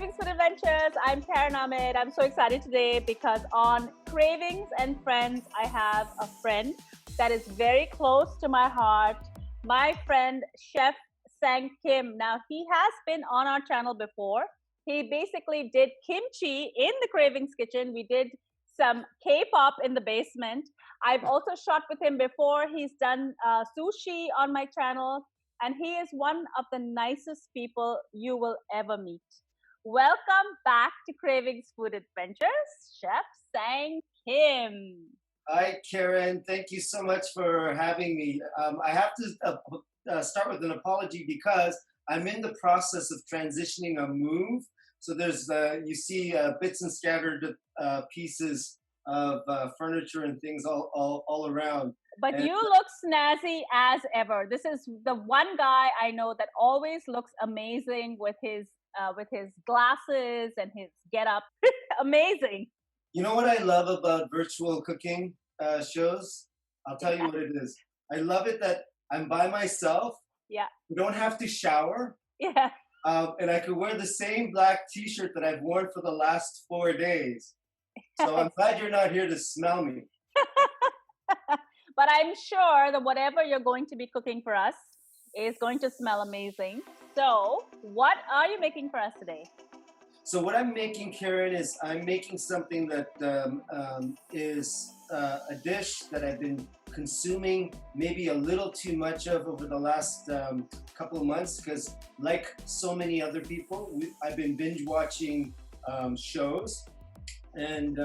Kravings Food Adventures. I'm Karen Ahmed. I'm so excited today because on Kravings and Friends, I have a friend that is very close to my heart. My friend, Chef Sang Kim. Now, he has been on our channel before. He basically did kimchi in the Kravings kitchen. We did some K-pop in the basement. I've also shot with him before. He's done sushi on my channel. And he is one of the nicest people you will ever meet. Welcome back to Kravings Food Adventures, Chef Sang Kim. Hi, Karen. Thank you so much for having me. I have to start with an apology because I'm in the process of transitioning a move. So there's, you see bits and scattered pieces of furniture and things all around. But you look snazzy as ever. This is the one guy I know that always looks amazing with his glasses and his getup. Amazing. You know what I love about virtual cooking shows? I'll tell you what it is. I love it that I'm by myself. Yeah. I don't have to shower. Yeah. And I could wear the same black T-shirt that I've worn for the last 4 days. So I'm glad you're not here to smell me. But I'm sure that whatever you're going to be cooking for us is going to smell amazing. So what are you making for us today? So what I'm making, Karen, is I'm making something that is a dish that I've been consuming maybe a little too much of over the last couple of months because like so many other people, I've been binge watching shows and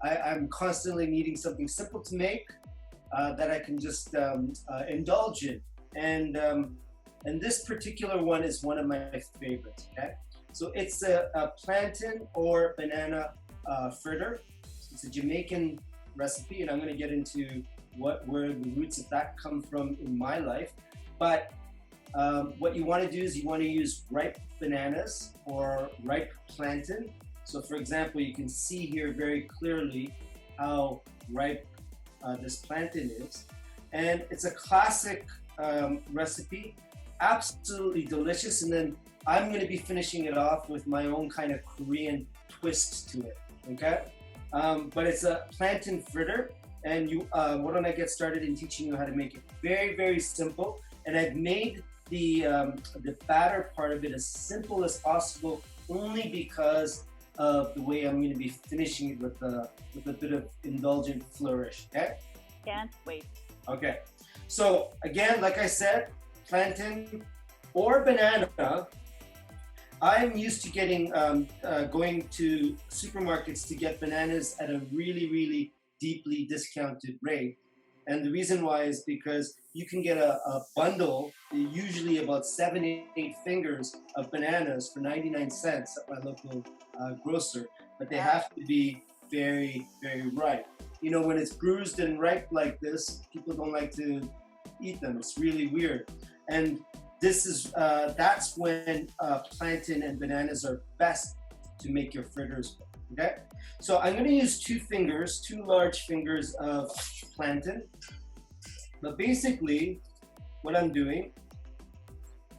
I'm constantly needing something simple to make that I can just indulge in. And this particular one is one of my favorites, okay? So it's a plantain or banana fritter. It's a Jamaican recipe, and I'm gonna get into where the roots of that come from in my life. But what you wanna do is you wanna use ripe bananas or ripe plantain. So for example, you can see here very clearly how ripe this plantain is. And it's a classic recipe, absolutely delicious. And then I'm going to be finishing it off with my own kind of Korean twist to it, okay? But it's a plantain fritter, and why don't I get started in teaching you how to make it? Very, very simple. And I've made the batter part of it as simple as possible, only because of the way I'm going to be finishing it with a bit of indulgent flourish, okay? Can't wait. Okay, so again, like I said, plantain or banana. I'm used to getting, going to supermarkets to get bananas at a really, really deeply discounted rate. And the reason why is because you can get a bundle, usually about 7, 8 fingers of bananas for 99 cents at my local grocer, but they have to be very, very ripe. You know, when it's bruised and ripe like this, people don't like to eat them. It's really weird. And this is, that's when plantain and bananas are best to make your fritters with, okay? So I'm gonna use 2 large fingers of plantain. But basically, what I'm doing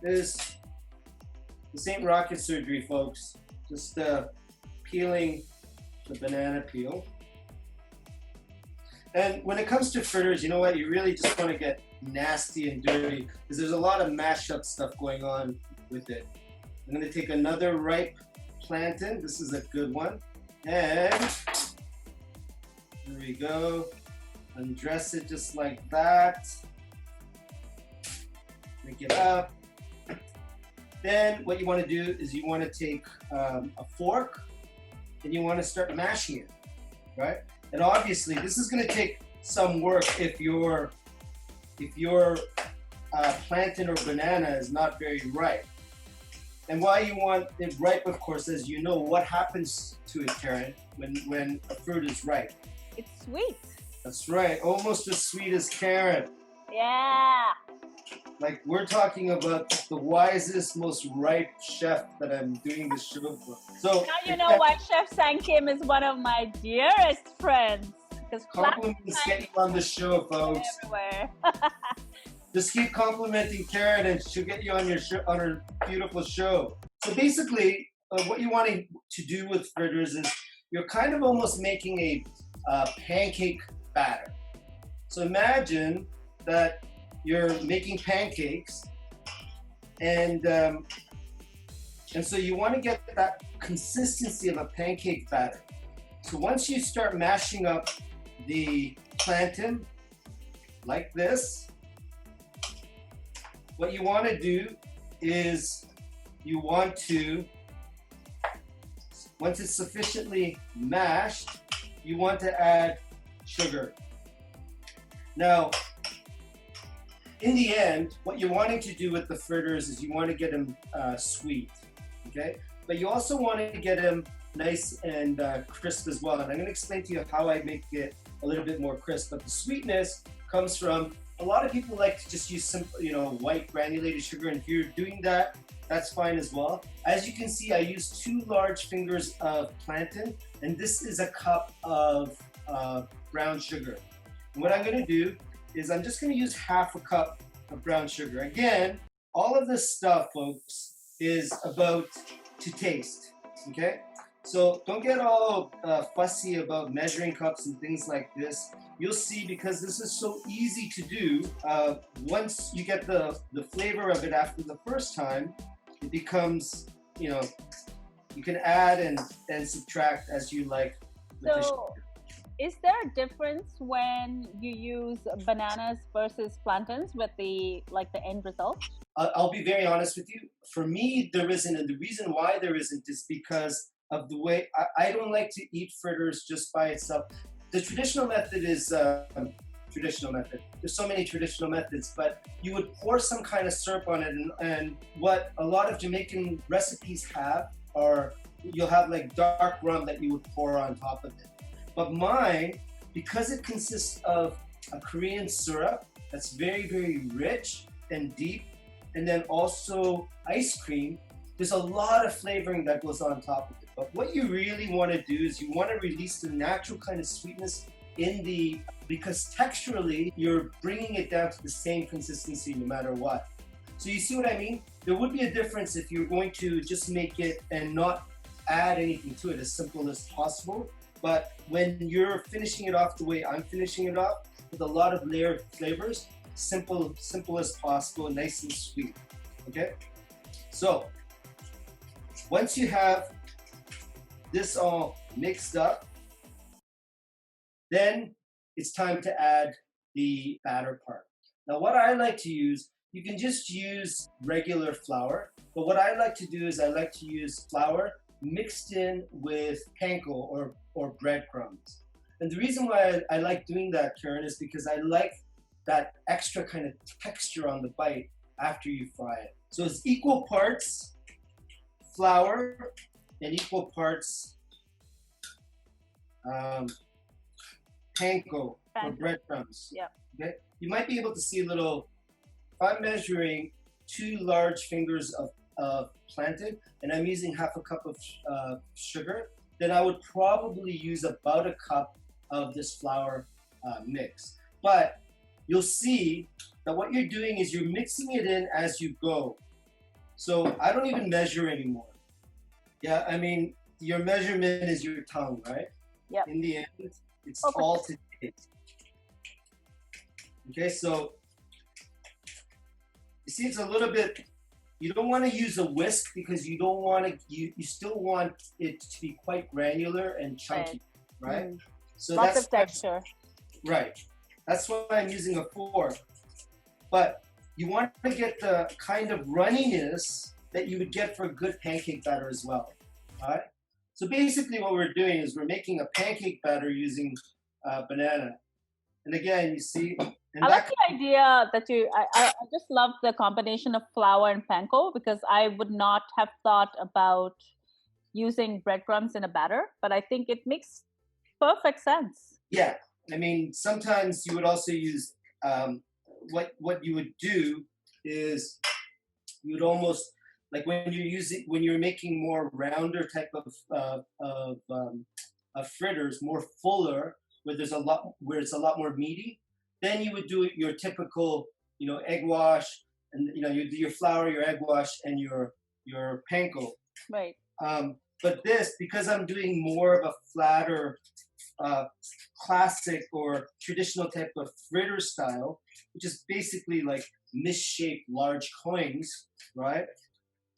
is, this ain't rocket surgery, folks. Just peeling the banana peel. And when it comes to fritters, you know what? You really just want to get nasty and dirty because there's a lot of mashed-up stuff going on with it. I'm going to take another ripe plantain. This is a good one. And there we go. Undress it just like that. Make it up. Then what you want to do is you want to take a fork and you want to start mashing it, right? And obviously this is going to take some work if your plantain or banana is not very ripe. And why you want it ripe, of course, as you know, what happens to it, Karen, when a fruit is ripe? It's sweet. That's right, almost as sweet as Karen. Yeah. Like, we're talking about the wisest, most ripe chef that I'm doing this show for. So now you know why Chef Sang Kim is one of my dearest friends. Compliments get you on the show, folks. Everywhere. Just keep complimenting Karen and she'll get you on your show, on her beautiful show. So basically, what you want to do with fritters is you're kind of almost making a pancake batter. So imagine that you're making pancakes, and so you want to get that consistency of a pancake batter. So once you start mashing up the plantain like this, what you want to do is you want to, once it's sufficiently mashed, you want to add sugar. Now, in the end, what you're wanting to do with the fritters is you want to get them sweet, okay? But you also want to get them nice and crisp as well. And I'm going to explain to you how I make it a little bit more crisp. But the sweetness comes from, a lot of people like to just use simple, white granulated sugar. And if you're doing that, that's fine as well. As you can see, I use 2 large fingers of plantain, and this is a cup of brown sugar. And what I'm going to do is I'm just going to use half a cup of brown sugar. Again, all of this stuff, folks, is about to taste, okay? So don't get all fussy about measuring cups and things like this. You'll see, because this is so easy to do, once you get the flavor of it after the first time, it becomes, you can add and subtract as you like. So, is there a difference when you use bananas versus plantains with the end result? I'll be very honest with you. For me, there isn't, and the reason why there isn't is because of the way I don't like to eat fritters just by itself. The traditional method is traditional method. There's so many traditional methods, but you would pour some kind of syrup on it, and what a lot of Jamaican recipes have are, you'll have like dark rum that you would pour on top of it. But mine, because it consists of a Korean syrup that's very, very rich and deep, and then also ice cream, there's a lot of flavoring that goes on top of it. But what you really want to do is you want to release the natural kind of sweetness because texturally, you're bringing it down to the same consistency no matter what. So you see what I mean? There would be a difference if you're going to just make it and not add anything to it, as simple as possible. But when you're finishing it off the way I'm finishing it off, with a lot of layered flavors, simple as possible, nice and sweet, okay? So, once you have this all mixed up, then it's time to add the batter part. Now, what I like to use, you can just use regular flour, but what I like to do is I like to use flour mixed in with panko or breadcrumbs. And the reason why I like doing that, Karen, is because I like that extra kind of texture on the bite after you fry it. So it's equal parts flour and equal parts panko or breadcrumbs. Yeah. Okay. You might be able to see a little. If I'm measuring 2 large fingers of plantain and I'm using half a cup of sugar, then I would probably use about a cup of this flour mix. But you'll see that what you're doing is you're mixing it in as you go. So I don't even measure anymore. Yeah, I mean, your measurement is your tongue, right? Yeah. In the end, it's all to taste. Okay, so you see, it's a little bit. You don't want to use a whisk because you don't want to. You still want it to be quite granular and chunky, right? So lots of texture. Right. That's why I'm using a fork. But you want to get the kind of runniness that you would get for a good pancake batter as well. All right. So basically, what we're doing is we're making a pancake batter using banana. And again, you see. I like the idea that I just love the combination of flour and panko, because I would not have thought about using breadcrumbs in a batter, but I think it makes perfect sense. Yeah, I mean, sometimes you would also use, what you would do is you would almost, like when you're making more rounder type of fritters, more fuller, where it's a lot more meaty, then you would do your typical, egg wash, and you do your flour, your egg wash, and your panko. Right. But this, because I'm doing more of a flatter, classic or traditional type of fritter style, which is basically like misshaped large coins, right?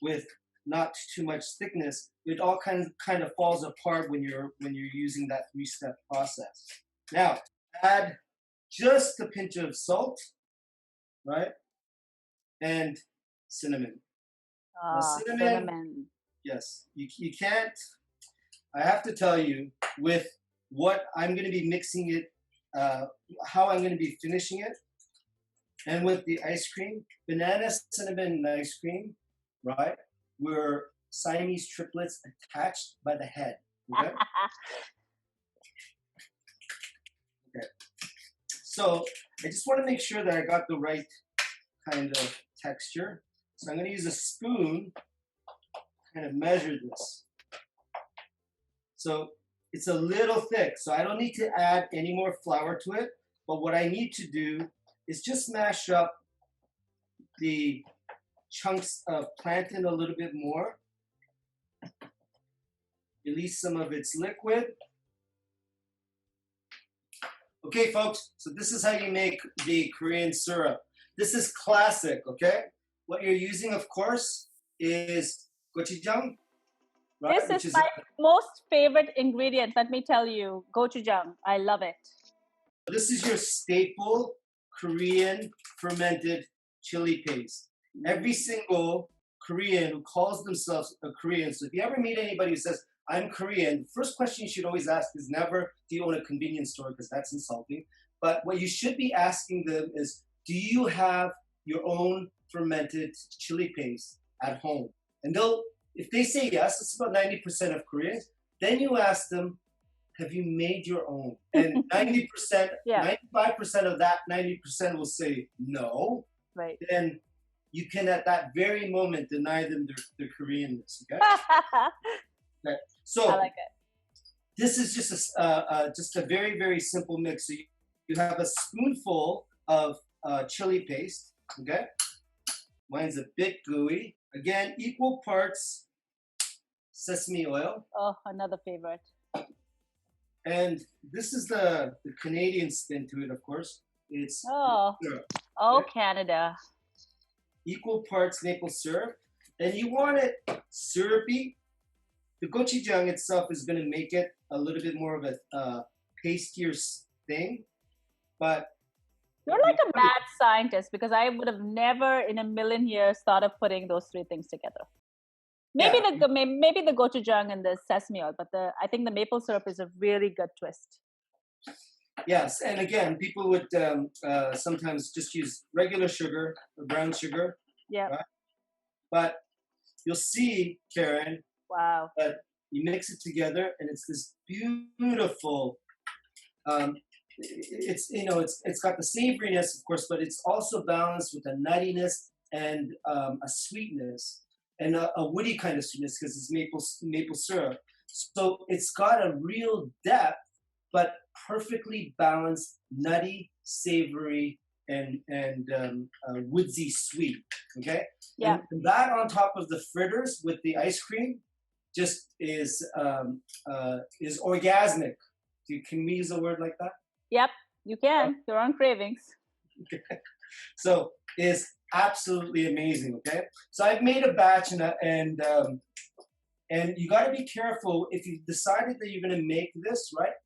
With not too much thickness, it all kind of falls apart when you're using that 3-step process. Now, add just a pinch of salt, right? And cinnamon. Cinnamon. Yes, you can't. I have to tell you, with what I'm going to be mixing it, how I'm going to be finishing it, and with the ice cream, banana cinnamon ice cream, right? We're Siamese triplets attached by the head. Okay. Okay. So I just want to make sure that I got the right kind of texture. So I'm going to use a spoon, kind of measure this. So it's a little thick, so I don't need to add any more flour to it. But what I need to do is just mash up the chunks of plantain a little bit more. Release some of its liquid. Okay, folks, so this is how you make the Korean syrup. This is classic, okay? What you're using, of course, is gochujang. Right? This is my most favorite ingredient, let me tell you, gochujang. I love it. This is your staple Korean fermented chili paste. Every single Korean who calls themselves a Korean, so if you ever meet anybody who says, I'm Korean, the first question you should always ask is never, do you own a convenience store? Because that's insulting. But what you should be asking them is, do you have your own fermented chili paste at home? And if they say yes, it's about 90% of Koreans, then you ask them, have you made your own? And 90%, 95% of that 90% will say no. Right. Then you can, at that very moment, deny them their Koreanness, okay? Okay. So I like it. This is just a very, very simple mix. So you have a spoonful of chili paste, okay? Mine's a bit gooey. Again, equal parts sesame oil. Oh, another favorite. And this is the Canadian spin to it, of course. It's syrup, Canada. Equal parts maple syrup. And you want it syrupy. The gochujang itself is going to make it a little bit more of a pastier thing. But you're like a mad scientist, because I would have never in a million years thought of putting those three things together. Maybe the gochujang and the sesame oil, but I think the maple syrup is a really good twist. Yes, and again, people would sometimes just use regular sugar or brown sugar. Yeah. Right? But you'll see, Karen, wow, that you mix it together, and it's this beautiful. It's got the savoriness, of course, but it's also balanced with a nuttiness and a sweetness and a woody kind of sweetness because it's maple syrup. So it's got a real depth, but perfectly balanced, nutty, savory, and woodsy sweet. Okay. Yeah. And that on top of the fritters with the ice cream just is orgasmic. Can we use a word like that? Yep, you can. You're on Kravings. So it's absolutely amazing. Okay, so I've made a batch, and you got to be careful if you decided that you're going to make this, right?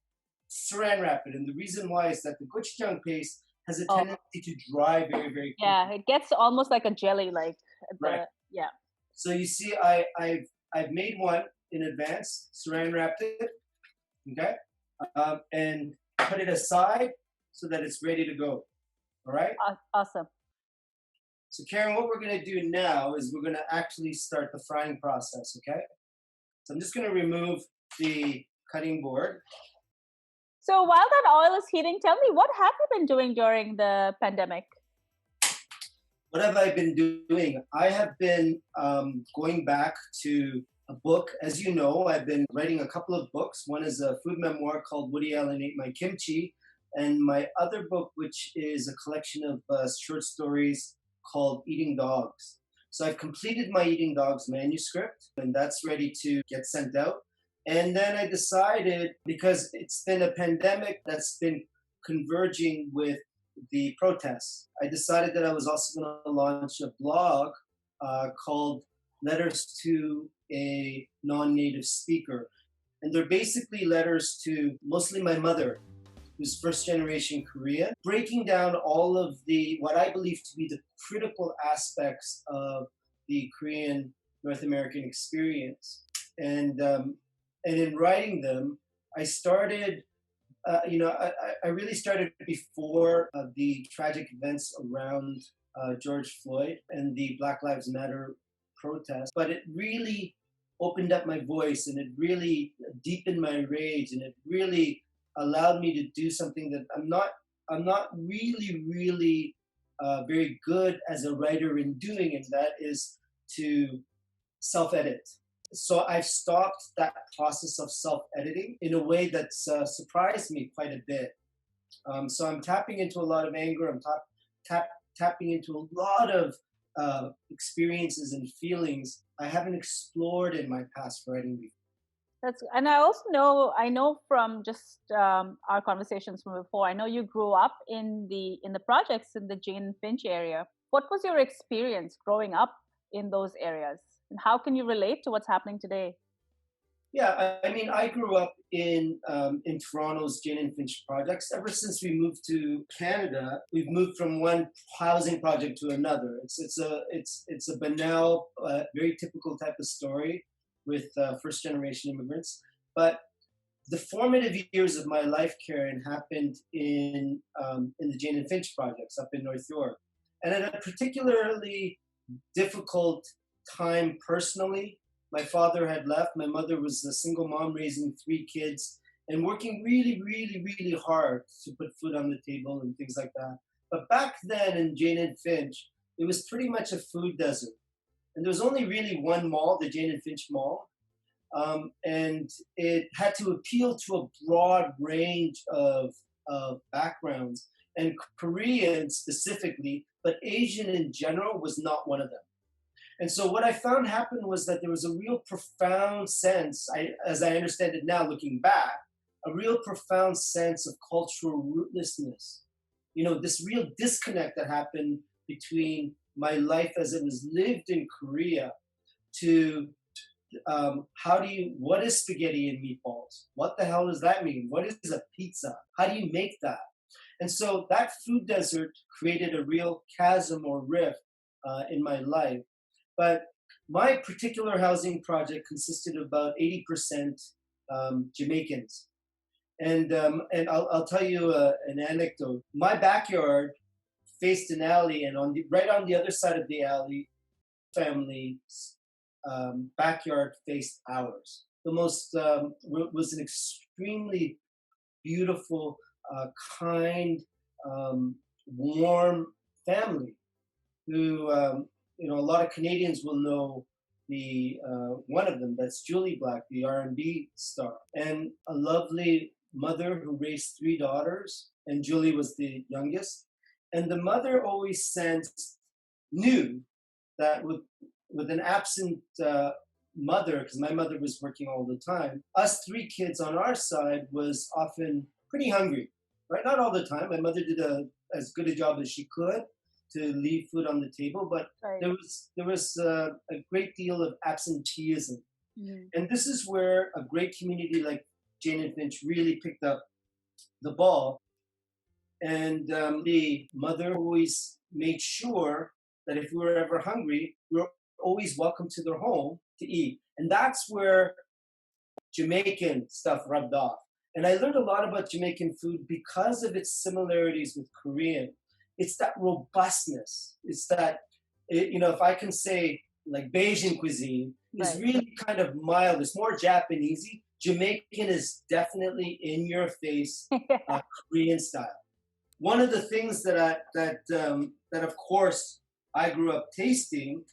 Saran wrap it, and the reason why is that the gochujang paste has a tendency to dry very, very quickly. Yeah, it gets almost like a jelly, like right. Yeah. So you see, I've made one in advance, saran wrapped it, okay, and put it aside so that it's ready to go. All right? Awesome. So Karen, what we're going to do now is we're going to actually start the frying process, okay? So I'm just going to remove the cutting board. So while that oil is heating, tell me, what have you been doing during the pandemic? What have I been doing? I have been going back to a book. As you know, I've been writing a couple of books. One is a food memoir called Woody Allen Ate My Kimchi. And my other book, which is a collection of short stories called Eating Dogs. So I've completed my Eating Dogs manuscript, and that's ready to get sent out. And then I decided, because it's been a pandemic that's been converging with the protests, I decided that I was also going to launch a blog called Letters to a Non-Native Speaker. And they're basically letters to mostly my mother, who's first generation Korean, breaking down all of the, what I believe to be the critical aspects of the Korean North American experience. And in writing them, I started, I really started before the tragic events around George Floyd and the Black Lives Matter protest, but it really opened up my voice, and it really deepened my rage, and it really allowed me to do something that I'm not really very good as a writer in doing, and that is to self-edit. So I've stopped that process of self-editing in a way that's surprised me quite a bit. So I'm tapping into a lot of anger. I'm tapping into a lot of experiences and feelings I haven't explored in my past writing before. And I know from just our conversations from before, I know you grew up in the projects in the Jane and Finch area. What was your experience growing up in those areas, and how can you relate to what's happening today? Yeah, I mean, I grew up in Toronto's Jane and Finch projects. Ever since we moved to Canada, we've moved from one housing project to another. It's a banal, very typical type of story with first generation immigrants. But the formative years of my life, Karen, happened in the Jane and Finch projects up in North York, and at a particularly difficult time personally. My father had left. My mother was a single mom raising 3 kids and working really hard to put food on the table and things like that. But back then in Jane and Finch, it was pretty much a food desert. And there was only really one mall, the Jane and Finch Mall. And it had to appeal to a broad range of backgrounds. And Korean specifically, but Asian in general was not one of them. And so what I found happened was that there was a real profound sense, as I understand it now looking back, a real profound sense of cultural rootlessness. You know, this real disconnect that happened between my life as it was lived in Korea to what is spaghetti and meatballs? What the hell does that mean? What is a pizza? How do you make that? And so that food desert created a real chasm or rift in my life. But my particular housing project consisted of about 80% Jamaicans. And I'll tell you an anecdote. My backyard faced an alley, and right on the other side of the alley, family's backyard faced ours. The most was an extremely beautiful, kind, warm family who, a lot of Canadians will know the one of them. That's Jully Black, the R&B star, and a lovely mother who raised 3 daughters, and Jully was the youngest. And the mother always knew that with an absent mother, because my mother was working all the time, us 3 kids on our side was often pretty hungry, right? Not all the time. My mother did as good a job as she could to leave food on the table, but right. there was a great deal of absenteeism. And this is where a great community like Jane and Finch really picked up the ball. And the mother always made sure that if we were ever hungry, we were always welcome to their home to eat. And that's where Jamaican stuff rubbed off. And I learned a lot about Jamaican food because of its similarities with Korean. It's that robustness. It's that, if I can say, like Bayesian cuisine is right. really kind of mild. It's more Japanesey. Jamaican is definitely in your face, Korean style. One of the things that of course I grew up tasting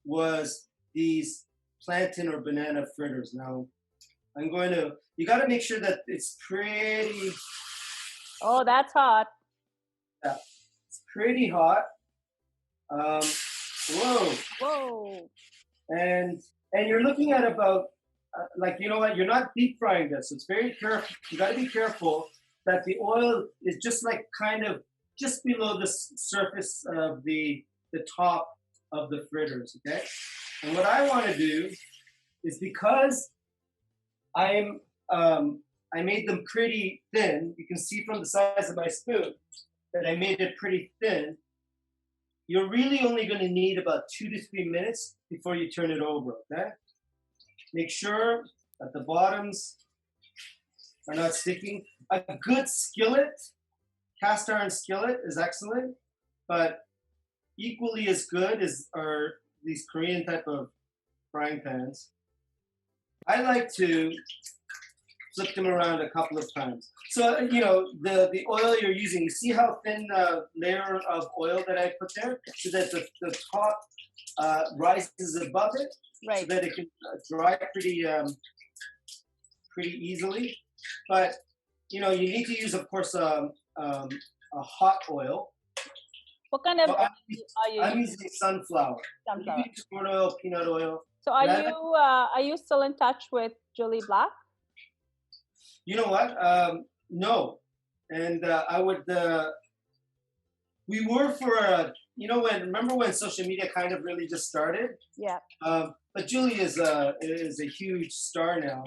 was these plantain or banana fritters. Now you got to make sure that it's pretty. Oh, that's hot. Yeah, it's pretty hot. Whoa. Whoa. And you're looking at about like, you know what, you're not deep frying this. It's very careful. You got to be careful that the oil is just like kind of just below the surface of the top of the fritters. Okay. And what I want to do is, because I'm I made them pretty thin. You can see from the size of my spoon that I made it pretty thin. You're really only going to need about 2 to 3 minutes before you turn it over, okay? Make sure that the bottoms are not sticking. A good skillet, cast iron skillet, is excellent, but equally as good are these Korean type of frying pans. I like to flip them around a couple of times. So, you know, the oil you're using, you see how thin layer of oil that I put there? So that the top rises above it, Right. so that it can dry pretty easily. But, you know, you need to use, of course, a hot oil. What kind of oil are you I'm using sunflower. Sunflower. You can use corn oil, peanut oil. So are you still in touch with Jully Black? You know what? No. And I would, we were for, you know, remember when social media kind of really just started? Yeah. But Jully is a huge star now.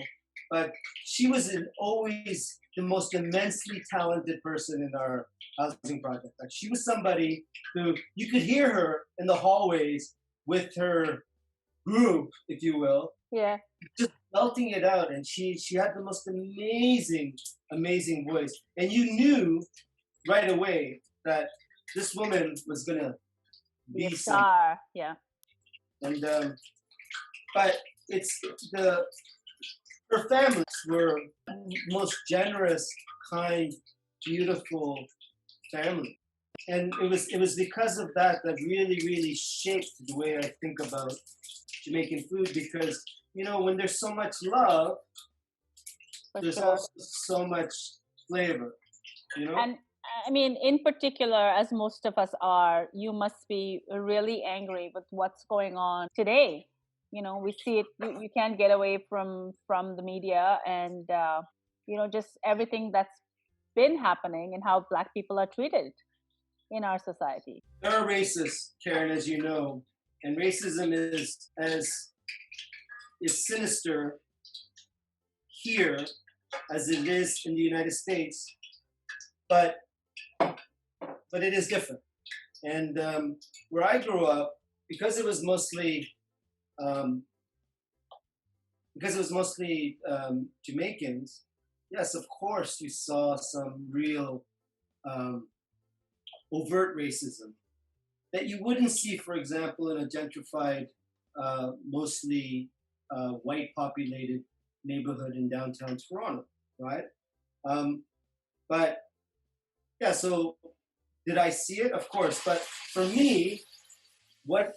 But she was always the most immensely talented person in our housing project. Like, she was somebody who you could hear her in the hallways with her group, if you will. Yeah. Just belting it out, and she had the most amazing voice, and you knew right away that this woman was gonna be a star. Yeah. And but it's her families were most generous, kind, beautiful family, and it was because of that really shaped the way I think about Jamaican food, because, you know, when there's so much love, there's also so much flavor, you know? And I mean, in particular, as most of us are, you must be really angry with what's going on today. You know, we see it, you can't get away from the media and, you know, just everything that's been happening and how Black people are treated in our society. There are racists, Karen, as you know, and racism is sinister here as it is in the United States, but it is different. And where I grew up, because it was mostly Jamaicans, yes, of course, you saw some real overt racism that you wouldn't see, for example, in a gentrified, mostly white populated neighborhood in downtown Toronto, right? But yeah, so did I see it? Of course. But for me, what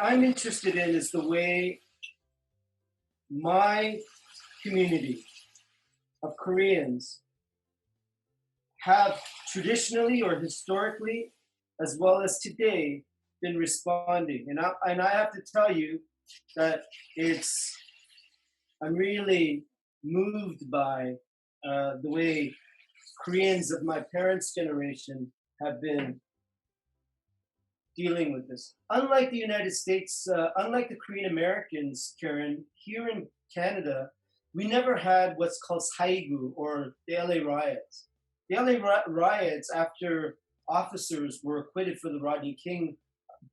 I'm interested in is the way my community of Koreans have traditionally or historically, as well as today, been responding. And I have to tell you that I'm really moved by the way Koreans of my parents' generation have been dealing with this. Unlike the United States, unlike the Korean Americans, Karen, here in Canada, we never had what's called Saigu, or the LA riots. The LA riots, after officers were acquitted for the Rodney King,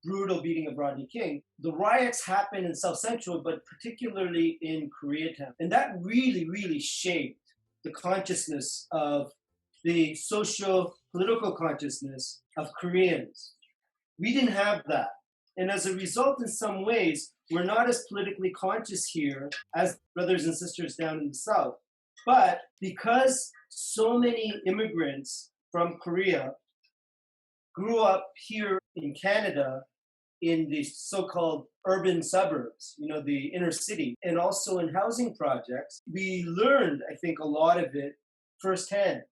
brutal beating of Rodney King, the riots happened in South Central, but particularly in Koreatown. And that really shaped the consciousness of the socio-political consciousness of Koreans. We didn't have that. And as a result, in some ways, we're not as politically conscious here as brothers and sisters down in the South. But because so many immigrants from Korea grew up here in Canada in the so-called urban suburbs, you know, the inner city, and also in housing projects, we learned, I think, a lot of it firsthand.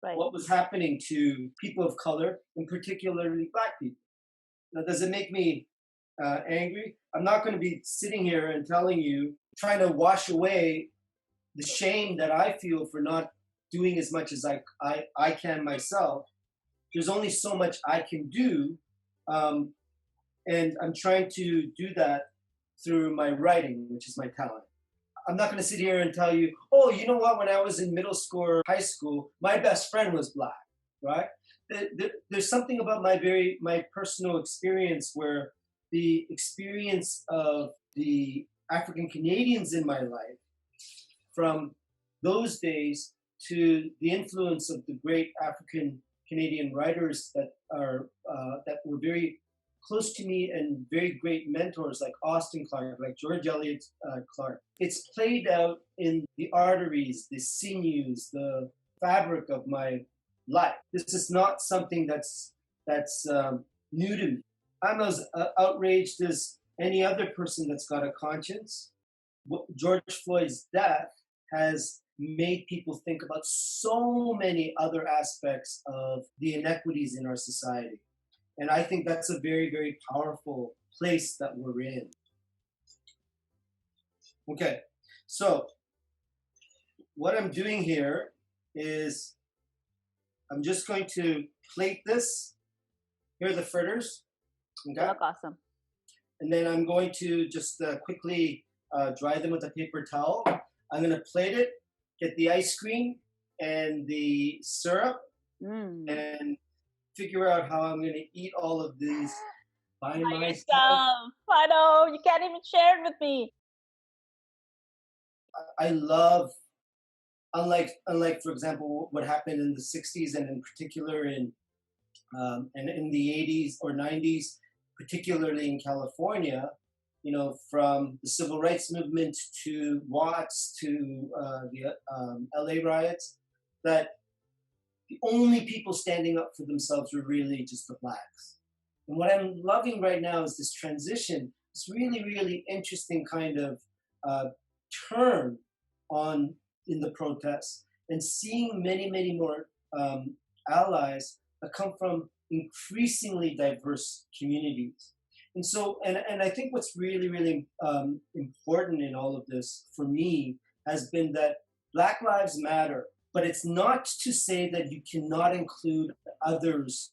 Right. What was happening to people of color, and particularly Black people. Now, does it make me angry? I'm not going to be sitting here and telling you, trying to wash away the shame that I feel for not doing as much as I can myself. There's only so much I can do. And I'm trying to do that through my writing, which is my talent. I'm not going to sit here and tell you, oh, you know what? When I was in middle school or high school, my best friend was black, right? There's something about my personal experience where the experience of the African Canadians in my life, from those days to the influence of the great African Canadian writers that were very close to me and very great mentors like Austin Clarke, like George Eliot Clarke. It's played out in the arteries, the sinews, the fabric of my life. This is not something that's new to me. I'm as outraged as any other person that's got a conscience. George Floyd's death has made people think about so many other aspects of the inequities in our society. And I think that's a very, very powerful place that we're in. Okay, so what I'm doing here is I'm just going to plate this. Here are the fritters. Okay. They look awesome. And then I'm going to just quickly dry them with a paper towel. I'm going to plate it, get the ice cream and the syrup, and figure out how I'm going to eat all of these by myself. I know, you can't even share it with me. I love, unlike for example, what happened in the 60s and in particular in the 80s or 90s, particularly in California, you know, from the civil rights movement to Watts to the LA riots, that the only people standing up for themselves were really just the blacks. And what I'm loving right now is this transition, this really, really interesting kind of turn on in the protests, and seeing many, many more allies that come from increasingly diverse communities. And so, and I think what's really, really important in all of this for me has been that Black Lives Matter, but it's not to say that you cannot include others,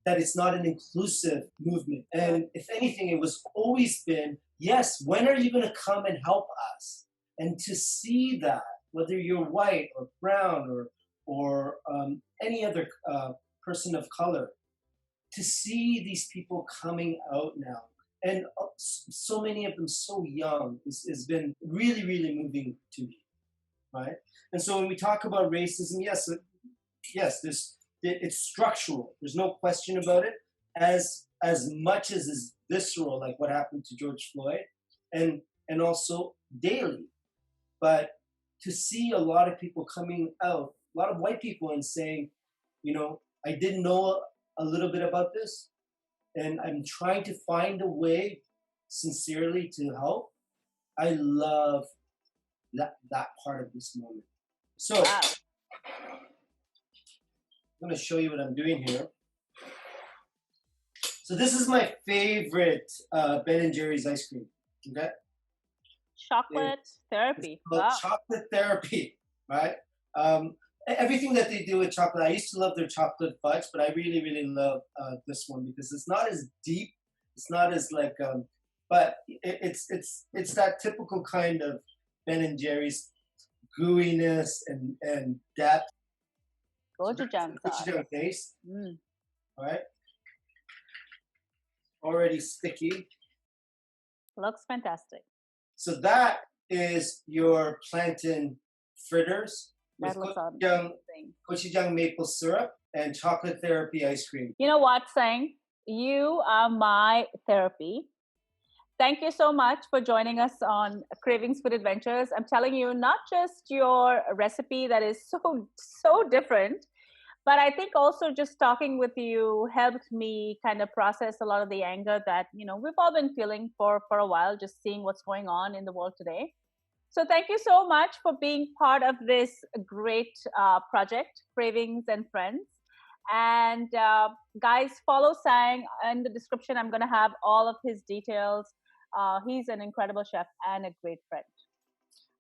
that it's not an inclusive movement. And if anything, it was always been, yes, when are you going to come and help us? And to see that, whether you're white or brown or any other person of color, to see these people coming out now, and so many of them so young, has been really, really moving to me, right? And so when we talk about racism, yes, it's structural. There's no question about it. As much as is visceral, like what happened to George Floyd, and also daily. But to see a lot of people coming out, a lot of white people, and saying, you know, I didn't know a little bit about this, and I'm trying to find a way sincerely to help. I love that part of this moment. So I'm going to show you what I'm doing here. So this is my favorite Ben & Jerry's ice cream. Okay. Chocolate therapy. Wow. Chocolate therapy, right? Everything that they do with chocolate. I used to love their chocolate fudge, but I really, really love this one because it's not as deep. It's not as like, but it's that typical kind of Ben & Jerry's gooiness and depth. Gochujang taste. Right? Already sticky. Looks fantastic. So that is your plantain fritters with gochujang maple syrup and chocolate therapy ice cream. You know what, Sang? You are my therapy. Thank you so much for joining us on Cravings Food Adventures. I'm telling you, not just your recipe that is so different, but I think also just talking with you helped me kind of process a lot of the anger that, you know, we've all been feeling for a while, just seeing what's going on in the world today. So thank you so much for being part of this great project, Cravings and Friends. And guys, follow Sang in the description. I'm going to have all of his details. He's an incredible chef and a great friend.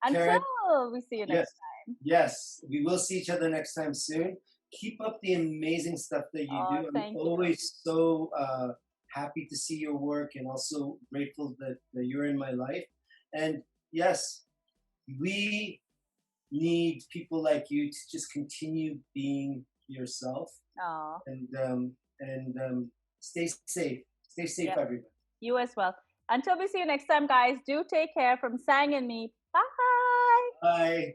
Until Karen, we see you yes, next time. yes, we will see each other next time soon. Keep up the amazing stuff that you do. I'm Thank you. always so happy to see your work and also grateful that you're in my life. And yes, we need people like you to just continue being yourself and stay safe. Stay safe, Yep. everyone. You as well. Until we see you next time, guys, do take care from Sang and me. Bye. Bye.